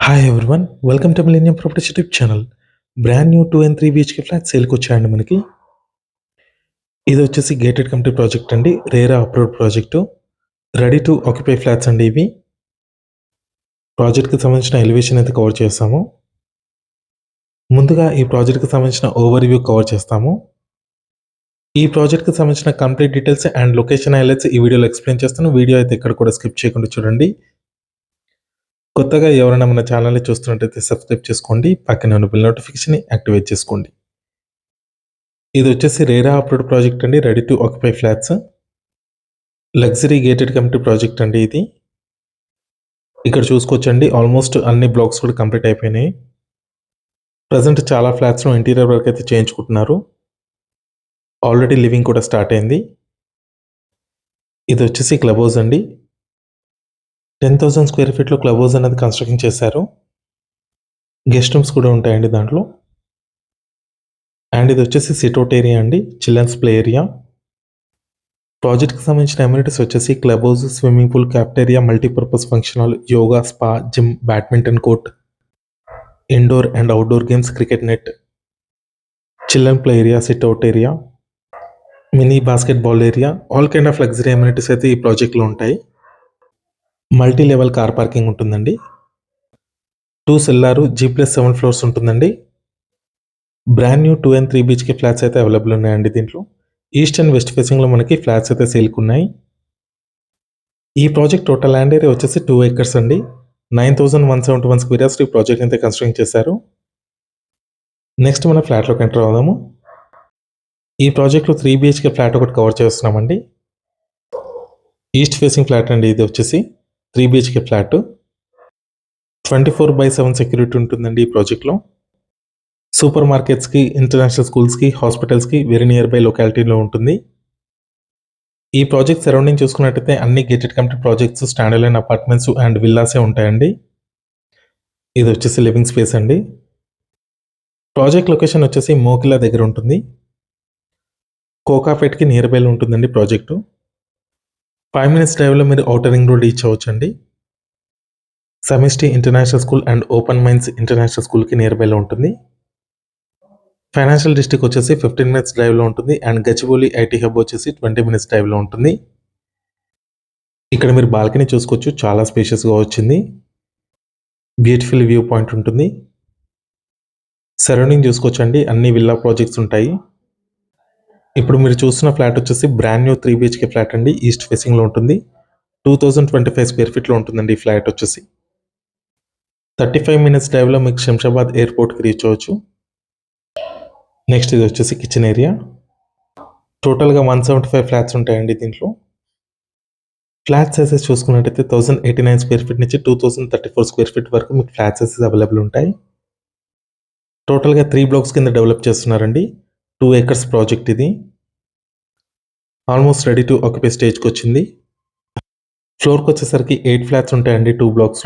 Hi everyone, welcome to millennium properties YouTube channel. Brand new 2 and 3 BHK flat సేల్కి వచ్చాయండి మనకి. ఇది వచ్చేసి గేటెడ్ కమ్యూనిటీ ప్రాజెక్ట్ అండి, RERA approved project, ready to occupy flats అండి ఇవి. ప్రాజెక్ట్కి సంబంధించిన ఎలివేషన్ అయితే కవర్ చేస్తాము. ముందుగా ఈ ప్రాజెక్ట్కి సంబంధించిన ఓవర్ వ్యూ కవర్ చేస్తాము. ఈ ప్రాజెక్ట్కి సంబంధించిన complete details and location highlights ఈ వీడియోలో ఎక్స్ప్లెయిన్ చేస్తాను. వీడియో అయితే ఇక్కడ కూడా స్కిప్ చేయకుండా చూడండి. కొత్తగా ఎవరైనా మన ఛానల్ని చూస్తున్నట్టయితే సబ్స్క్రైబ్ చేసుకోండి, పక్కనే ఉన్న బిల్ నోటిఫికేషన్ యాక్టివేట్ చేసుకోండి. ఇది వచ్చేసి రేరా అప్రూవ్డ్ ప్రాజెక్ట్ అండి, ready to occupy flats, luxury gated community project అండి ఇది. ఇక్కడ చూసుకోవచ్చండి, ఆల్మోస్ట్ అన్ని బ్లాక్స్ కూడా కంప్లీట్ అయిపోయినాయి. ప్రజెంట్ చాలా ఫ్లాట్స్లో ఇంటీరియర్ వర్క్ అయితే చేయించుకుంటున్నారు. ఆల్రెడీ లివింగ్ కూడా స్టార్ట్ అయింది. ఇది వచ్చేసి క్లబ్ హౌస్ అండి. 10,000 స్క్వేర్ ఫీట్లో క్లబ్ హౌస్ అనేది కన్స్ట్రక్షన్ చేశారు. గెస్ట్ రూమ్స్ కూడా ఉంటాయండి దాంట్లో. అండ్ ఇది వచ్చేసి సిట్అవుట్ ఏరియా అండి, చిల్డ్రన్స్ ప్లే ఏరియా. ప్రాజెక్ట్కి సంబంధించిన అమ్యూనిటీస్ వచ్చేసి club house, swimming pool, cafeteria, multipurpose function hall, yoga, spa, gym, badminton court, indoor and outdoor games, cricket net, children play area, sit out area, mini basketball area, all kind of luxury amenities అయితే ఈ ప్రాజెక్ట్లో ఉంటాయి. Multi level car parking ఉంటుందండి. 2 cellar, G+7 floors ఉంటుందండి. Brand new 2 and 3 BHK flats అయితే available ఉన్నాయండి దీంట్లో. East and west ఫేసింగ్లో మనకి ఫ్లాట్స్ అయితే సేల్కి ఉన్నాయి. ఈ ప్రాజెక్ట్ టోటల్ ల్యాండ్ ఏరియా వచ్చేసి 2 acres అండి. 9,171 స్క్వేర్ యార్డ్స్ ఈ ప్రాజెక్ట్ అయితే కన్స్ట్రక్ట్ చేశారు. నెక్స్ట్ మన ఫ్లాట్లోకి ఎంటర్ అవుదాము. ఈ ప్రాజెక్ట్లో 3 బిహెచ్కే ఫ్లాట్ ఒకటి కవర్ చేస్తున్నామండి. ఈస్ట్ ఫేసింగ్ ఫ్లాట్ అండి ఇది వచ్చేసి 3 బిహెచ్కే ఫ్లాట్. 24/7 సెక్యూరిటీ ఉంటుందండి ఈ ప్రాజెక్ట్లో. సూపర్ మార్కెట్స్కి, ఇంటర్నేషనల్ స్కూల్స్కి, హాస్పిటల్స్కి వెరీ నియర్ బై లొకాలిటీలో ఉంటుంది. ఈ ప్రాజెక్ట్ సరౌండింగ్ చూసుకున్నట్టయితే అన్ని gated community projects, stand alone apartments and విల్లాసే ఉంటాయండి. ఇది వచ్చేసి లివింగ్ స్పేస్ అండి. ప్రాజెక్ట్ లొకేషన్ వచ్చేసి మోకిలా దగ్గర ఉంటుంది. కోకాపేట్కి నియర్ బైలో ఉంటుందండి ప్రాజెక్టు. 5 minutes డ్రైవ్లో మీరు ఔటర్ రింగ్ రోడ్ రీచ్ అవ్వచ్చండి. Samishti international school and open minds international స్కూల్కి నియర్ బైలో ఉంటుంది. ఫైనాన్షియల్ డిస్ట్రిక్ట్ వచ్చేసి 15 minutes డ్రైవ్లో ఉంటుంది. అండ్ గచ్చిబౌలి ఐటీ హబ్ వచ్చేసి 20 minutes డ్రైవ్లో ఉంటుంది. ఇక్కడ మీరు బాల్కనీ చూసుకోవచ్చు, చాలా స్పేషియస్గా వచ్చింది. బ్యూటిఫుల్ వ్యూ పాయింట్ ఉంటుంది. సరౌండింగ్ చూసుకోవచ్చండి, అన్ని విల్లా ప్రాజెక్ట్స్ ఉంటాయి. ఇప్పుడు మీరు చూస్తున్న ఫ్లాట్ వచ్చేసి బ్రాండ్ న్యూ 3 బిహెచ్కే ఫ్లాట్ అండి, ఈస్ట్ ఫేసింగ్లో ఉంటుంది. 2025 స్క్వేర్ ఫీట్లో ఉంటుందండి ఈ ఫ్లాట్ వచ్చేసి. 35 minutes డ్రైవ్లో మీకు శంషాబాద్ ఎయిర్పోర్ట్కి రీచ్ అవ్వచ్చు. నెక్స్ట్ ఇది వచ్చేసి కిచెన్ ఏరియా. టోటల్గా 175 ఫ్లాట్స్ ఉంటాయండి దీంట్లో. ఫ్లాట్ సైజెస్ చూసుకున్నట్టయితే 1089 స్క్వేర్ ఫీట్ నుంచి 2034 స్క్వేర్ ఫీట్ వరకు మీకు ఫ్లాట్ సైజెస్ అవైలబుల్ ఉంటాయి. టోటల్గా 3 blocks కింద డెవలప్ చేస్తున్నారండి. 2 acres ప్రాజెక్ట్ ఇది. ఆల్మోస్ట్ రెడీ టు ఆక్యుపై స్టేజ్కి వచ్చింది. ఫ్లోర్కి వచ్చేసరికి 8 ఫ్లాట్స్ ఉంటాయండి 2 blocks.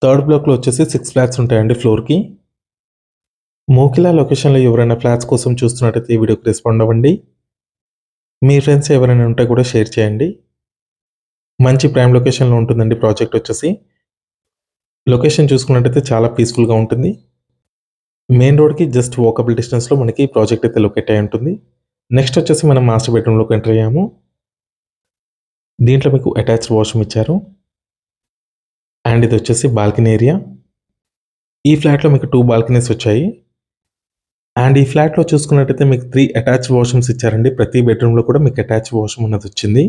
థర్డ్ బ్లాక్లో వచ్చేసి 6 ఫ్లాట్స్ ఉంటాయండి ఫ్లోర్కి. మోకిలా లొకేషన్లో ఎవరైనా ఫ్లాట్స్ కోసం చూస్తున్నట్టయితే ఈ వీడియోకి రెస్పాండ్ అవ్వండి. మీ ఫ్రెండ్స్ ఎవరైనా ఉంటే కూడా షేర్ చేయండి. మంచి ప్రైమ్ లొకేషన్లో ఉంటుందండి ప్రాజెక్ట్ వచ్చేసి. లొకేషన్ చూసుకున్నట్టయితే చాలా పీస్ఫుల్గా ఉంటుంది. మెయిన్ రోడ్కి జస్ట్ వాకబుల్ డిస్టెన్స్లో మనకి ప్రాజెక్ట్ అయితే లొకేట్ అయి ఉంటుంది. నెక్స్ట్ వచ్చేసి మనం మాస్టర్ బెడ్రూమ్లోకి ఎంటర్ అయ్యాము. దీంట్లో మీకు అటాచ్డ్ వాష్రూమ్ ఇచ్చారు. అండ్ ఇది వచ్చేసి బాల్కనీ ఏరియా. ఈ ఫ్లాట్లో మీకు 2 బాల్కనీస్ వచ్చాయి. అండ్ ఈ ఫ్లాట్లో చూసుకున్నట్టయితే మీకు 3 అటాచ్డ్ వాష్రూమ్స్ ఇచ్చారండి. ప్రతి బెడ్రూమ్లో కూడా మీకు అటాచ్డ్ వాష్రూమ్ అన్నది వచ్చింది.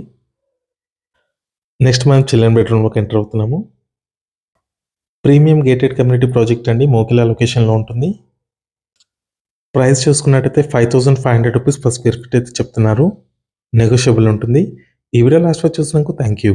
నెక్స్ట్ మనం చిల్డ్రన్ బెడ్రూమ్లోకి ఎంటర్ అవుతున్నాము. ప్రీమియం గేటెడ్ కమ్యూనిటీ ప్రాజెక్ట్ అండి, మోకిలా లొకేషన్లో ఉంటుంది. ప్రైస్ చూసుకున్నట్టయితే 5,500 రూపీస్ పర్ స్క్వేర్ ఫీట్ అయితే చెప్తున్నారు. నెగోషియబుల్ ఉంటుంది. ఈ వీడియో లాస్ట్ వరకు చూసినందుకు థ్యాంక్ యూ.